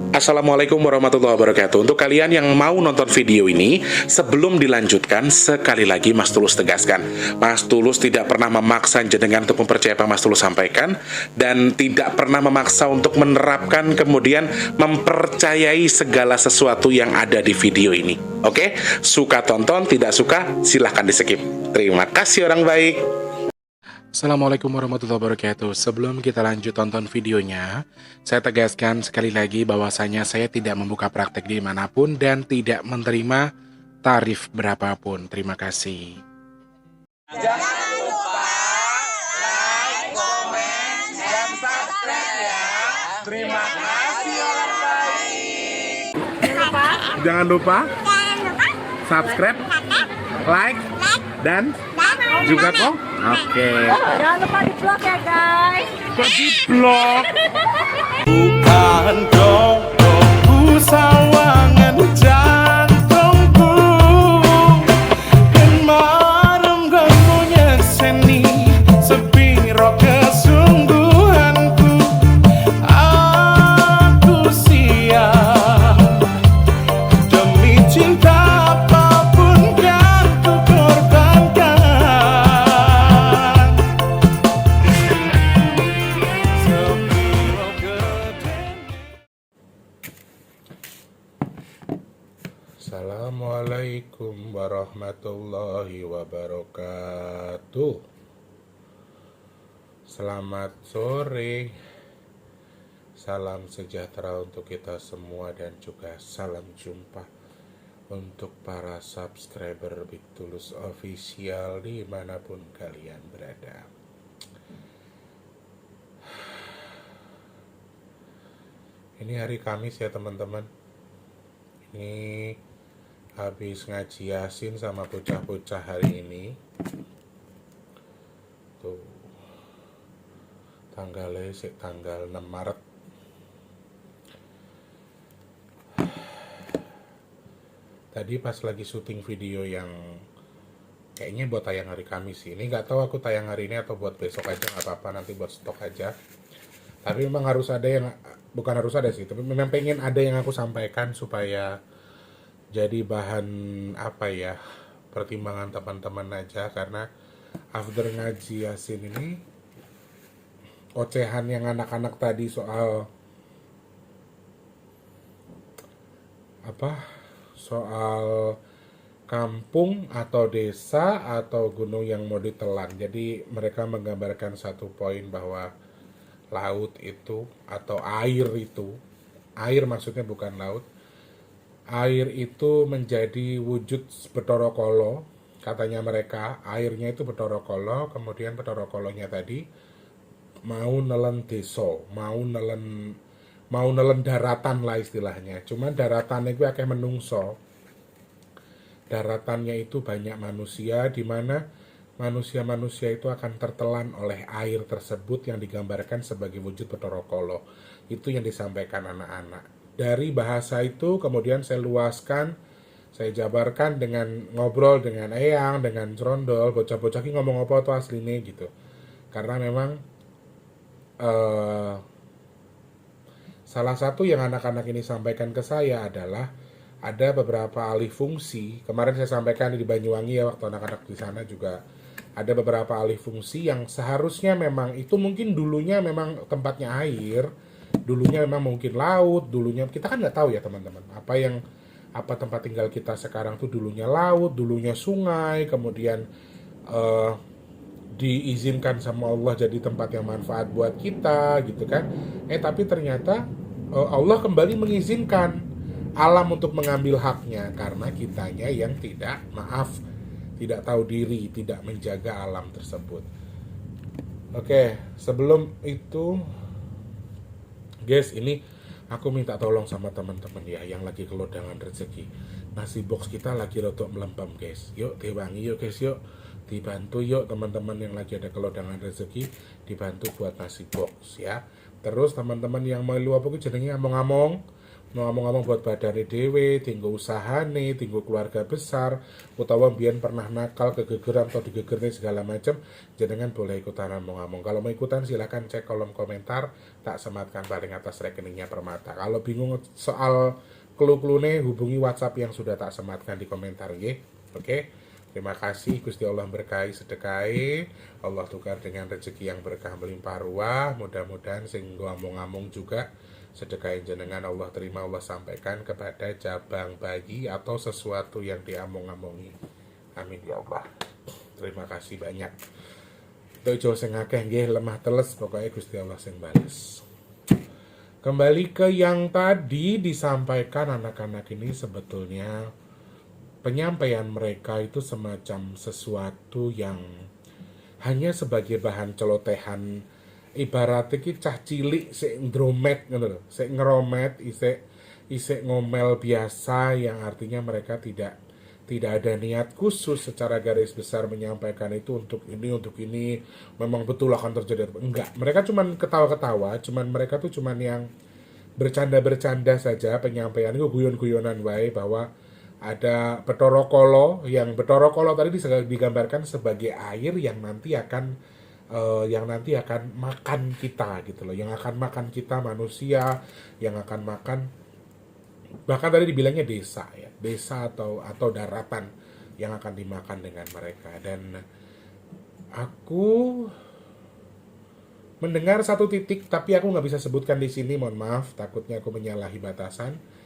Assalamualaikum warahmatullahi wabarakatuh. Untuk kalian yang mau nonton video ini, sebelum dilanjutkan, sekali lagi Mas Tulus tegaskan, Mas Tulus tidak pernah memaksa jenengan untuk mempercayai apa Mas Tulus sampaikan, dan tidak pernah memaksa untuk menerapkan kemudian mempercayai segala sesuatu yang ada di video ini. Oke? Suka tonton, tidak suka silahkan di skip. Terima kasih orang baik. Assalamualaikum warahmatullahi wabarakatuh. Sebelum kita lanjut tonton videonya, saya tegaskan sekali lagi bahwasanya saya tidak membuka praktek dimanapun dan tidak menerima tarif berapapun. Terima kasih. Jangan lupa like, komen, dan subscribe ya. Terima kasih orang baik. Jangan lupa subscribe, like, dan juga kok. Oke. Jangan lupa di vlog ya guys. Kok di vlog? Bukan jodohku sawangan jantungku, dan marem gamunya seni sepiro kesungguhanku. Aku siap demi cinta apapun kan ku korbankan. Sepiro gedenya. Assalamualaikum warahmatullahi wabarakatuh. Selamat sore. Salam sejahtera untuk kita semua dan juga salam jumpa untuk para subscriber Big Tulus Official dimanapun kalian berada. Ini hari Kamis ya teman-teman. Ini habis ngaji Yasin sama bocah-bocah hari ini. Tuh. Tanggalnya tanggal 6 Maret. Tadi pas lagi syuting video yang kayaknya buat tayang hari Kamis sih. Ini nggak tahu aku tayang hari ini atau buat besok aja, nggak apa-apa, nanti buat stok aja. Tapi memang harus ada yang, bukan harus ada sih, tapi memang pengen ada yang aku sampaikan supaya jadi bahan apa ya, pertimbangan teman-teman aja. Karena after ngaji Yasin ini, ocehan yang anak-anak tadi soal apa, soal kampung atau desa atau gunung yang mau ditelan. Jadi mereka menggambarkan satu poin bahwa laut itu atau air itu, air maksudnya bukan laut, air itu menjadi wujud Bathara Kala. Katanya mereka airnya itu Bathara Kala, kemudian Bathara Kalanya tadi mau nelen desa, mau nelen daratan lah istilahnya. Cuman daratannya itu akeh menungso. Daratannya itu banyak manusia, di mana manusia-manusia itu akan tertelan oleh air tersebut yang digambarkan sebagai wujud Bathara Kala. Itu yang disampaikan anak-anak. Dari bahasa itu kemudian saya luaskan, saya jabarkan dengan ngobrol dengan Eyang, dengan Crondol, bocah-bocah ini ngomong apa tuh aslinya gitu. Karena memang salah satu yang anak-anak ini sampaikan ke saya adalah ada beberapa alih fungsi. Kemarin saya sampaikan di Banyuwangi ya, waktu anak-anak di sana juga ada beberapa alih fungsi yang seharusnya memang itu mungkin dulunya memang tempatnya air, dulunya memang mungkin laut, dulunya kita kan nggak tahu ya teman-teman, apa tempat tinggal kita sekarang tuh dulunya laut, dulunya sungai, kemudian diizinkan sama Allah jadi tempat yang manfaat buat kita gitu kan. Tapi ternyata Allah kembali mengizinkan alam untuk mengambil haknya karena kitanya yang tidak tahu diri, tidak menjaga alam tersebut. Oke, sebelum itu guys, ini aku minta tolong sama teman-teman ya yang lagi kelodangan rezeki. Nasi box kita lagi rotok melempem guys. Yuk diwangi yuk guys, yuk dibantu yuk teman-teman yang lagi ada kelodangan rezeki, dibantu buat nasi box ya. Terus teman-teman yang mau lu apa jenenge ngomong-ngomong ngomong-ngomong buat badane dhewe, tinggo usahane, tinggo keluarga besar, utawa mbiyen pernah nakal kegegeran atau digegerne segala macam, jenengan boleh ikutan ngomong-ngomong. Kalau mau ikutan silakan cek kolom komentar, tak sematkan paling atas rekeningnya Permata. Kalau bingung soal clue-cluene hubungi WhatsApp yang sudah tak sematkan di komentar nggih. Oke. Terima kasih Gusti Allah berkahi sedekahe, Allah tukar dengan rezeki yang berkah melimpah ruah, mudah-mudahan sing ngomong-ngomong juga sedekah jenengan Allah terima, Allah sampaikan kepada jabang bayi atau sesuatu yang diamong-amongi. Amin ya Allah. Terima kasih banyak. Itu jo sing akeh nggih lemah teles, pokoknya Gusti Allah sing bales. Kembali ke yang tadi disampaikan, anak-anak ini sebetulnya penyampaian mereka itu semacam sesuatu yang hanya sebagai bahan celotehan, ibaratnya ki cah cilik sik ndromet ngono lho, sik ngeromet, isik ngomel biasa, yang artinya mereka tidak ada niat khusus secara garis besar menyampaikan itu untuk ini memang betul akan terjadi. Enggak, mereka cuman ketawa-ketawa, mereka tuh cuman yang bercanda-bercanda saja, penyampaian itu guyon-guyonan wae, bahwa ada Bathara Kala, yang Bathara Kala tadi digambarkan sebagai air yang nanti akan makan kita gitu loh, yang akan makan kita manusia, yang akan makan, bahkan tadi dibilangnya desa ya, desa atau daratan yang akan dimakan dengan mereka. Dan aku mendengar satu titik, tapi aku nggak bisa sebutkan di sini, mohon maaf, takutnya aku menyalahi batasan.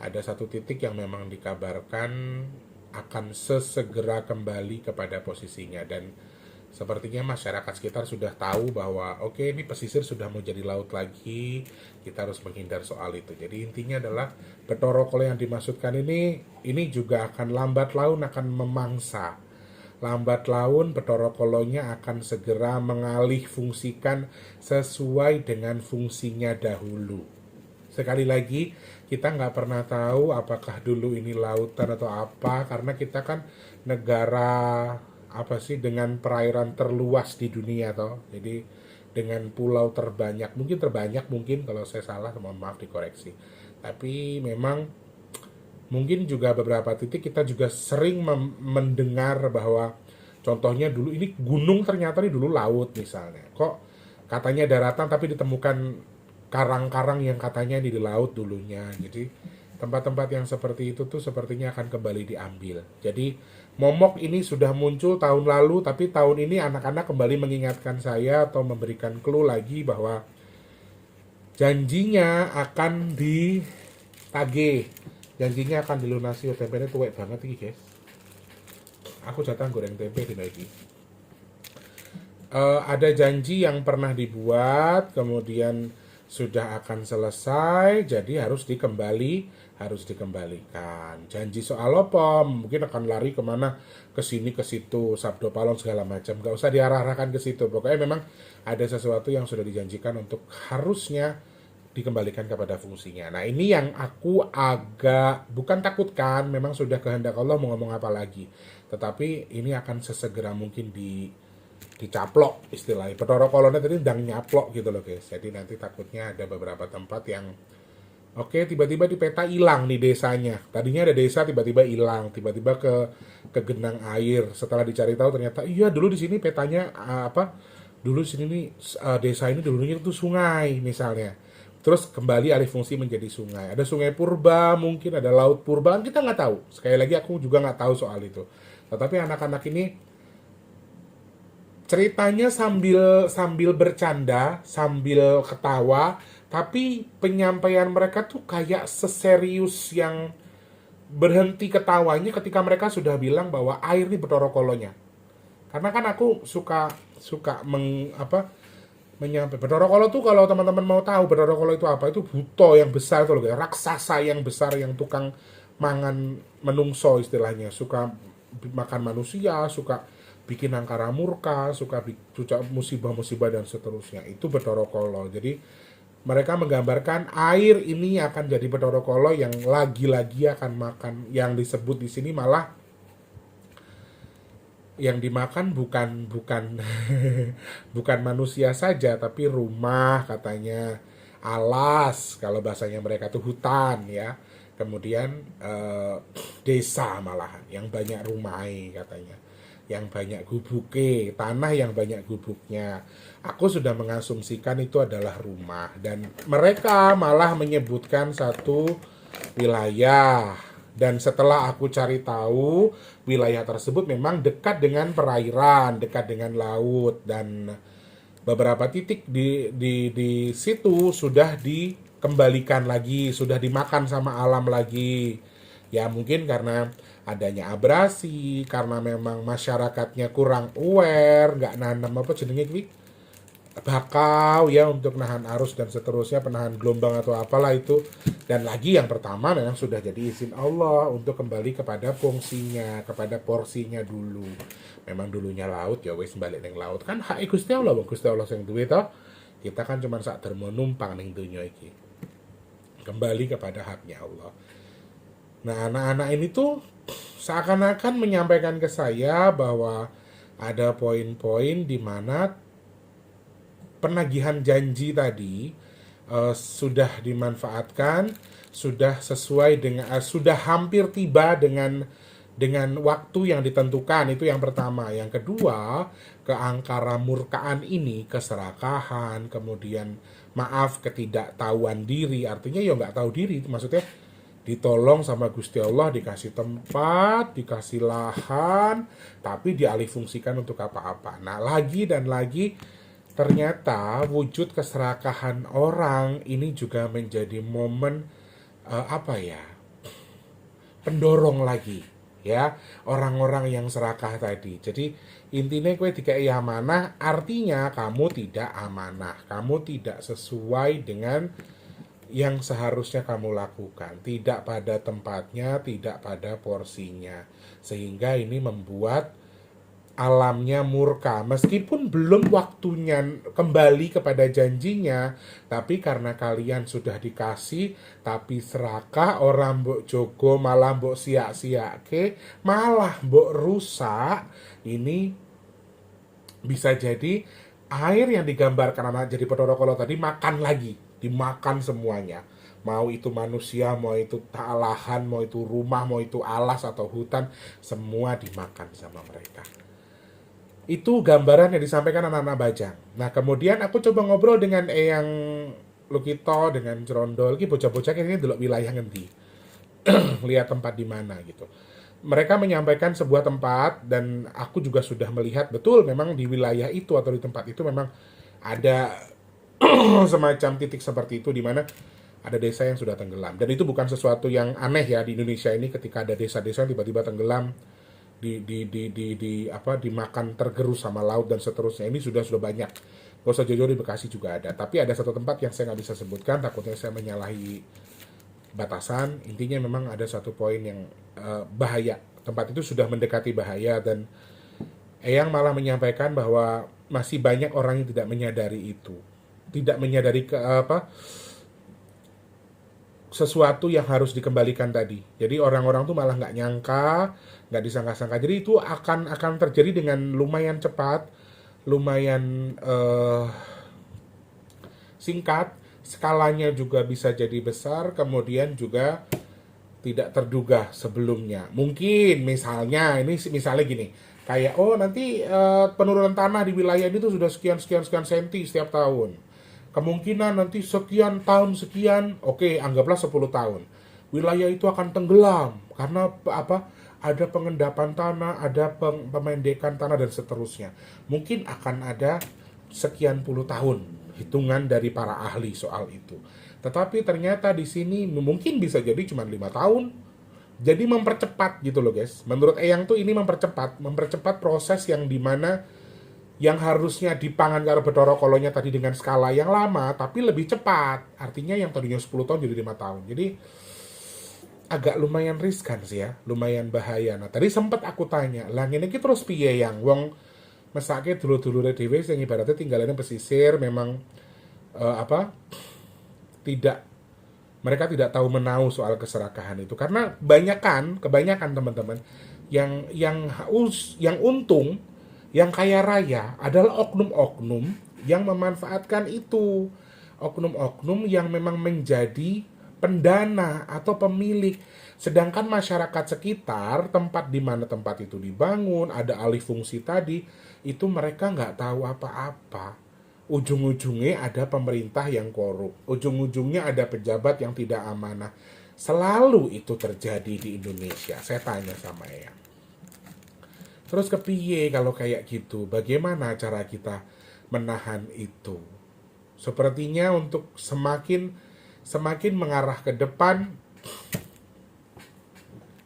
Ada satu titik yang memang dikabarkan akan sesegera kembali kepada posisinya, dan sepertinya masyarakat sekitar sudah tahu bahwa oke, ini pesisir sudah mau jadi laut lagi, kita harus menghindar soal itu. Jadi intinya adalah Bathara Kala yang dimaksudkan ini juga akan lambat laun akan memangsa. Lambat laun Bathara Kalanya akan segera mengalih fungsikan sesuai dengan fungsinya dahulu. Sekali lagi, kita nggak pernah tahu apakah dulu ini lautan atau apa, karena kita kan negara dengan perairan terluas di dunia toh. Jadi dengan pulau terbanyak, mungkin kalau saya salah mohon maaf dikoreksi. Tapi memang mungkin juga beberapa titik kita juga sering mendengar bahwa contohnya dulu ini gunung ternyata ini dulu laut misalnya. Kok katanya daratan tapi ditemukan karang-karang yang katanya di laut dulunya. Jadi tempat-tempat yang seperti itu tuh sepertinya akan kembali diambil. Jadi momok ini sudah muncul tahun lalu, tapi tahun ini anak-anak kembali mengingatkan saya atau memberikan clue lagi bahwa janjinya akan ditagih, janjinya akan dilunasi. Tempenya tuwek banget ini guys. Aku jatah goreng tempe di lagi. Ada janji yang pernah dibuat, kemudian sudah akan selesai, jadi harus dikembalikan. Janji soal apa? Mungkin akan lari kemana, ke sini ke situ, sabdo palon segala macam. Gak usah diarahkan ke situ. Pokoknya memang ada sesuatu yang sudah dijanjikan untuk harusnya dikembalikan kepada fungsinya. Nah ini yang aku agak bukan takutkan, memang sudah kehendak Allah mau ngomong apa lagi. Tetapi ini akan sesegera mungkin dicaplok istilahnya. Bathara Kalanya tadi ndang nyaplok gitu loh guys. Jadi nanti takutnya ada beberapa tempat yang tiba-tiba di peta hilang di desanya. Tadinya ada desa, tiba-tiba hilang, tiba-tiba ke genang air. Setelah dicari tahu ternyata iya dulu di sini petanya dulu di sini desa ini dulunya itu sungai misalnya. Terus kembali alih fungsi menjadi sungai. Ada sungai purba, mungkin ada laut purba, kita nggak tahu. Sekali lagi aku juga nggak tahu soal itu. Tetapi anak-anak ini ceritanya sambil bercanda, sambil ketawa, tapi penyampaian mereka tuh kayak seserius yang berhenti ketawanya ketika mereka sudah bilang bahwa air ini Bathara Kalanya. Karena kan aku suka menyampaikan Bathara Kala tuh, kalau teman-teman mau tahu Bathara Kala itu apa, itu buto yang besar tuh loh, raksasa yang besar yang tukang mangan menungso istilahnya, suka makan manusia, suka bikin angkara murka, suka musibah-musibah dan seterusnya. Itu Bathara Kala. Jadi mereka menggambarkan air ini akan jadi Bathara Kala yang lagi-lagi akan makan. Yang disebut di sini malah yang dimakan bukan bukan manusia saja, tapi rumah katanya. alas, kalau bahasanya mereka tuh hutan ya. Kemudian desa malahan yang banyak rumai katanya, yang banyak gubuke, tanah yang banyak gubuknya. Aku sudah mengasumsikan itu adalah rumah, dan mereka malah menyebutkan satu wilayah. Dan setelah aku cari tahu, wilayah tersebut memang dekat dengan perairan, dekat dengan laut, dan beberapa titik di situ sudah dikembalikan lagi, sudah dimakan sama alam lagi. Ya mungkin karena adanya abrasi, karena memang masyarakatnya kurang aware, nggak nanam apa jenenge kuwi, bakau ya untuk nahan arus dan seterusnya, penahan gelombang atau apalah itu. Dan lagi yang pertama memang sudah jadi izin Allah untuk kembali kepada fungsinya, kepada porsinya dulu. Memang dulunya laut ya wis balik ning laut, kan hak Gusti Allah, wong Gusti Allah sing duwe to. Kita kan cuma sak dermo numpang ning donya iki. Kembali kepada haknya Allah. Nah, anak-anak ini tuh seakan-akan menyampaikan ke saya bahwa ada poin-poin di mana penagihan janji tadi sudah dimanfaatkan, sudah sesuai dengan sudah hampir tiba dengan waktu yang ditentukan. Itu yang pertama. Yang kedua, keangkara murkaan ini, keserakahan, kemudian maaf, ketidaktahuan diri, artinya ya nggak tahu diri, itu maksudnya ditolong sama Gusti Allah, dikasih tempat, dikasih lahan, tapi dialihfungsikan untuk apa-apa. Nah, lagi dan lagi ternyata wujud keserakahan orang ini juga menjadi momen apa ya, pendorong lagi ya orang-orang yang serakah tadi. Jadi intinya kue dikai amanah, artinya kamu tidak amanah, kamu tidak sesuai dengan yang seharusnya kamu lakukan, tidak pada tempatnya, tidak pada porsinya, sehingga ini membuat alamnya murka, meskipun belum waktunya kembali kepada janjinya, tapi karena kalian sudah dikasih tapi serakah, orang mbok jogo malah mbok siak-siake, malah mbok rusak. Ini bisa jadi air yang digambarkan anak jadi Bathara Kala tadi makan lagi, dimakan semuanya. Mau itu manusia, mau itu lahan, mau itu rumah, mau itu alas atau hutan, semua dimakan sama mereka. Itu gambaran yang disampaikan anak-anak Bajang. Nah, kemudian aku coba ngobrol dengan Eyang Lukito, dengan Cerondol, iki bocah-bocah ini delok wilayah ngendi. Lihat tempat di mana gitu. Mereka menyampaikan sebuah tempat, dan aku juga sudah melihat betul memang di wilayah itu atau di tempat itu memang ada semacam titik seperti itu di mana ada desa yang sudah tenggelam. Dan itu bukan sesuatu yang aneh ya di Indonesia ini, ketika ada desa-desa yang tiba-tiba tenggelam, dimakan tergerus sama laut dan seterusnya. Ini sudah banyak. Gak usah jauh-jauh, di Bekasi juga ada. Tapi ada satu tempat yang saya nggak bisa sebutkan, takutnya saya menyalahi batasan. Intinya memang ada satu poin yang bahaya. Tempat itu sudah mendekati bahaya, dan Eyang malah menyampaikan bahwa masih banyak orang yang tidak menyadari itu, tidak menyadari sesuatu yang harus dikembalikan tadi. Jadi orang-orang tuh malah nggak nyangka, nggak disangka-sangka. Jadi itu akan terjadi dengan lumayan cepat, lumayan singkat, skalanya juga bisa jadi besar, kemudian juga tidak terduga sebelumnya. Mungkin misalnya gini, kayak nanti penurunan tanah di wilayah ini tuh sudah sekian senti setiap tahun. Kemungkinan nanti sekian tahun sekian, oke, anggaplah 10 tahun. Wilayah itu akan tenggelam karena ada pengendapan tanah, ada pemendekan tanah dan seterusnya. Mungkin akan ada sekian puluh tahun hitungan dari para ahli soal itu. Tetapi ternyata di sini mungkin bisa jadi cuma 5 tahun. Jadi mempercepat gitu loh guys. Menurut Eyang tuh ini mempercepat proses yang dimana yang harusnya dipangan karo Bathara Kalanya tadi dengan skala yang lama, tapi lebih cepat. Artinya yang tadinya 10 tahun jadi 5 tahun. Jadi agak lumayan riskan sih ya, lumayan bahaya. Nah, tadi sempat aku tanya, lah ngene iki terus piye yang wong mesake dulur-dulure dhewe sing ibaratnya tinggalane pesisir, memang mereka tidak tahu menahu soal keserakahan itu. Karena kebanyakan teman-teman yang untung, yang kaya raya adalah oknum-oknum yang memanfaatkan itu. oknum-oknum yang memang menjadi pendana atau pemilik. Sedangkan masyarakat sekitar, tempat di mana tempat itu dibangun, ada alih fungsi tadi, itu mereka nggak tahu apa-apa. Ujung-ujungnya ada pemerintah yang korup. Ujung-ujungnya ada pejabat yang tidak amanah. Selalu itu terjadi di Indonesia. Saya tanya sama Eyang. Terus kepiye kalau kayak gitu? Bagaimana cara kita menahan itu? Sepertinya untuk semakin mengarah ke depan,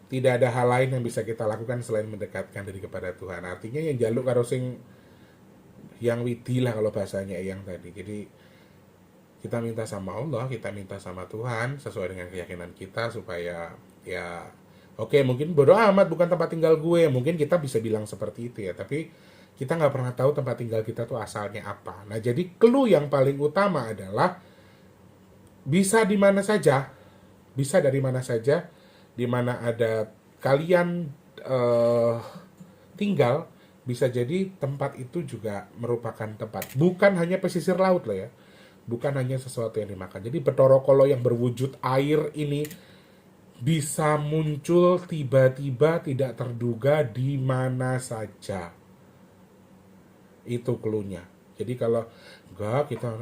tidak ada hal lain yang bisa kita lakukan selain mendekatkan diri kepada Tuhan. Artinya yang jaluk karo sing yang widi lah kalau bahasanya yang tadi. Jadi kita minta sama Allah, kita minta sama Tuhan sesuai dengan keyakinan kita supaya ya oke, mungkin bodoh amat bukan tempat tinggal gue. Mungkin kita bisa bilang seperti itu ya, tapi kita nggak pernah tahu tempat tinggal kita tuh asalnya apa. Nah, jadi clue yang paling utama adalah bisa di mana saja, bisa dari mana saja, di mana ada kalian tinggal, bisa jadi tempat itu juga merupakan tempat. Bukan hanya pesisir laut loh ya, bukan hanya sesuatu yang dimakan. Jadi Bathara Kala yang berwujud air ini bisa muncul tiba-tiba tidak terduga di mana saja. Itu cluenya. Jadi kalau enggak, kita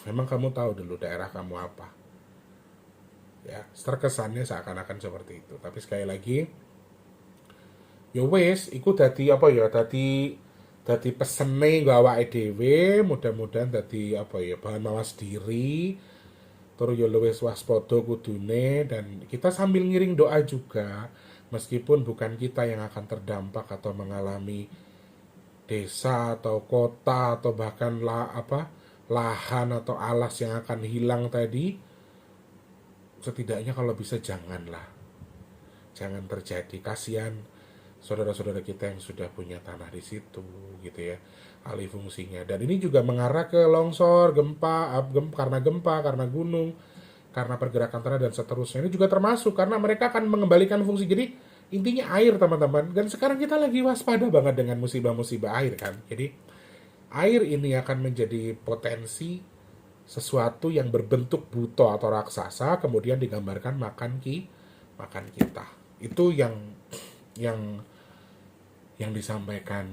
memang kamu tahu dulu daerah kamu apa. Ya, terkesannya seakan-akan seperti itu. Tapi sekali lagi, ya wes, iku dadi apa ya? Dadi pesene nggo awake dhewe, mudah-mudahan dadi apa ya? Bahan mawas diri. Terus ya luwes waspada kudune, dan kita sambil ngiring doa juga, meskipun bukan kita yang akan terdampak atau mengalami desa atau kota atau bahkan lahan atau alas yang akan hilang tadi. Setidaknya kalau bisa jangan terjadi. Kasihan saudara-saudara kita yang sudah punya tanah di situ gitu ya, alih fungsinya. Dan ini juga mengarah ke longsor, karena gempa, karena gunung, karena pergerakan tanah dan seterusnya. Ini juga termasuk karena mereka akan mengembalikan fungsi. Jadi intinya air, teman-teman. Dan sekarang kita lagi waspada banget dengan musibah-musibah air kan. Jadi air ini akan menjadi potensi sesuatu yang berbentuk buto atau raksasa, kemudian digambarkan makan kita. Itu yang disampaikan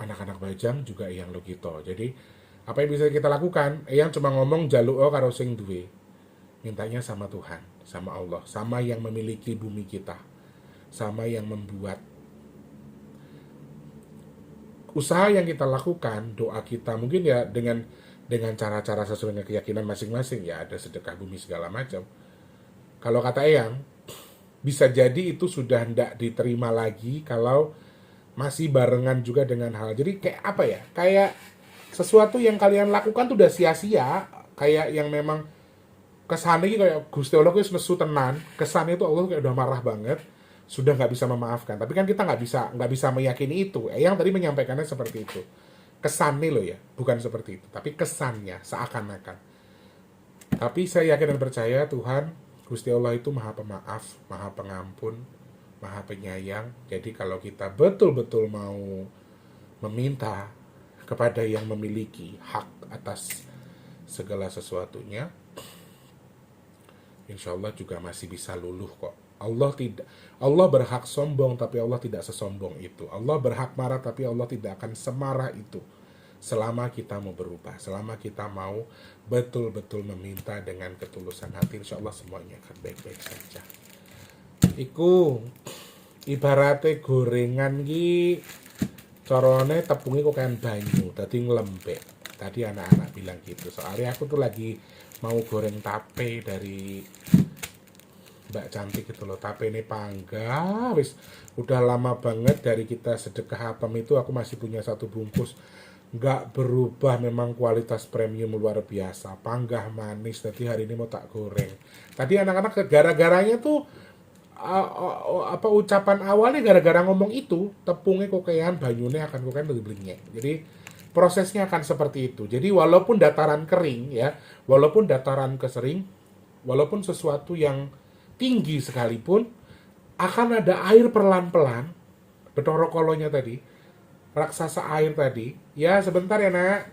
anak-anak Bajang juga yang Logito. Jadi apa yang bisa kita lakukan? Yang cuma ngomong jaluk karo sing duwe. Mintanya sama Tuhan, sama Allah, sama yang memiliki bumi kita, sama yang membuat. Usaha yang kita lakukan, doa kita mungkin ya dengan cara-cara sesuai dengan keyakinan masing-masing, ya ada sedekah bumi segala macam. Kalau kata Eyang, bisa jadi itu sudah tidak diterima lagi kalau masih barengan juga dengan hal. Jadi kayak apa ya? Kayak sesuatu yang kalian lakukan tuh udah sia-sia, kayak yang memang kesannya kayak Gusti Allah itu nesu tenan, kesannya itu Allah kayak udah marah banget, sudah nggak bisa memaafkan. Tapi kan kita nggak bisa meyakini itu. Eyang tadi menyampaikannya seperti itu. Kesannya loh ya, bukan seperti itu, tapi kesannya seakan-akan. Tapi saya yakin dan percaya Tuhan, Gusti Allah itu maha pemaaf, maha pengampun, maha penyayang. Jadi kalau kita betul-betul mau meminta kepada yang memiliki hak atas segala sesuatunya, insya Allah juga masih bisa luluh kok. Allah berhak sombong, tapi Allah tidak sesombong itu. Allah berhak marah, tapi Allah tidak akan semarah itu. Selama kita mau berubah, selama kita mau betul-betul meminta dengan ketulusan hati, insya Allah semuanya akan baik-baik saja. Iku ibaratnya gorengan ki, corone tepungnya kok kayak banyu, tadi ngelembek. Tadi anak-anak bilang gitu. Soalnya aku tuh lagi mau goreng tape dari Mbak Cantik gitu loh. Tape ini panggang, wis udah lama banget dari kita sedekah apem itu, aku masih punya satu bungkus. Nggak berubah, memang kualitas premium luar biasa, panggah manis. Tadi hari ini mau tak goreng. Tadi anak-anak gara-garanya tuh ucapan awalnya gara-gara ngomong itu, tepungnya kokean, banyune akan kokean lebih belinyek. Jadi prosesnya akan seperti itu. Jadi walaupun dataran kering ya, walaupun dataran kesering, walaupun sesuatu yang tinggi sekalipun, akan ada air pelan-pelan. Bathara Kalanya tadi, raksasa air tadi, ya sebentar ya nak,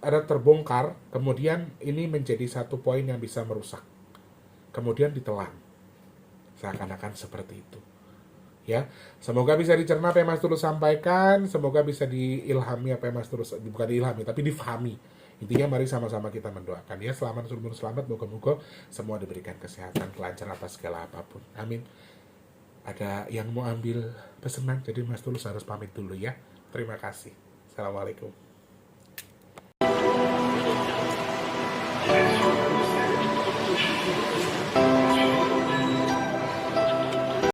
ada terbongkar, kemudian ini menjadi satu poin yang bisa merusak, kemudian ditelan, seakan-akan seperti itu. Ya, semoga bisa dicerna apa yang Mas Tulus sampaikan, semoga bisa diilhami apa yang Mas Tulus, bukan diilhami tapi difahami. Intinya mari sama-sama kita mendoakan ya, selamat moga-moga semua diberikan kesehatan, kelancaran atas segala apapun. Amin. Ada yang mau ambil pesanan, jadi Mas Tulus harus pamit dulu ya. Terima kasih. Assalamualaikum.